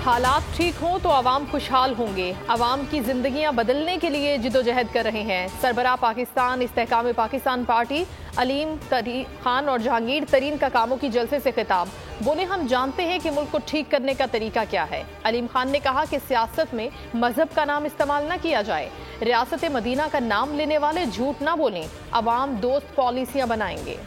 हालात ठीक हों तो आवाम खुशहाल होंगे। आवाम की जिंदगियां बदलने के लिए जिदोजहद कर रहे हैं। सरबराह पाकिस्तान इस्तेहकाम पाकिस्तान पार्टी अलीम खान और जहांगीर तरीन का कामों की जलसे से खिताब। बोले, हम जानते हैं कि मुल्क को ठीक करने का तरीका क्या है। अलीम खान ने कहा कि सियासत में मजहब का नाम इस्तेमाल न किया जाए। रियासत मदीना का नाम लेने वाले झूठ ना बोलें। अवाम दोस्त पॉलिसियां बनाएंगे।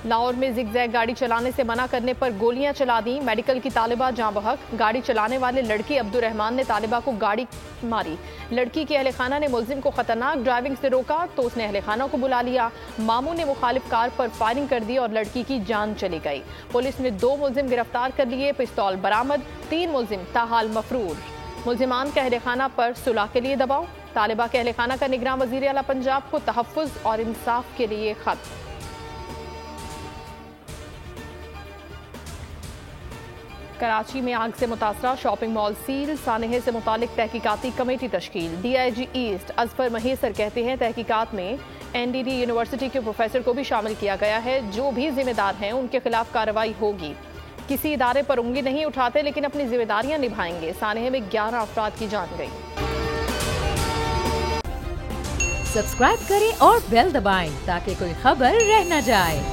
लाहौर में जिगजैग गाड़ी चलाने से मना करने पर गोलियां चला दी। मेडिकल की तालिबा जाँ बहक। गाड़ी चलाने वाले लड़की अब्दुर्रहमान ने तालिबा को गाड़ी मारी। लड़की के अहले खाना ने मुलजिम को खतरनाक ड्राइविंग से रोका तो उसने अहले खाना को बुला लिया। मामू ने मुखालिफ कार पर फायरिंग कर दी और लड़की की जान चली गई। पुलिस ने 2 मुलजिम गिरफ्तार कर लिए। पिस्तौल बरामद। 3 मुलजिम ताहाल मफरूर। मुलजिमान के अहले खाना पर सुलह के लिए दबाव। तालिबा के अहले खाना का निगरान वजीर आला पंजाब को तहफ़्फ़ुज़ और इंसाफ के लिए खत। कराची में आग से मुतासरा शॉपिंग मॉल सील। सानहे से मुतालिक तहकीकाती कमेटी तश्कील। DIG ईस्ट अजफर महेसर कहते हैं तहकीकात में NDD यूनिवर्सिटी के प्रोफेसर को भी शामिल किया गया है। जो भी जिम्मेदार हैं उनके खिलाफ कार्रवाई होगी। किसी इदारे पर उंगली नहीं उठाते लेकिन अपनी जिम्मेदारियां निभाएंगे। सानहे में 11 अफराद की जान गई। सब्सक्राइब करें और बेल दबाएं ताकि कोई खबर रह न जाए।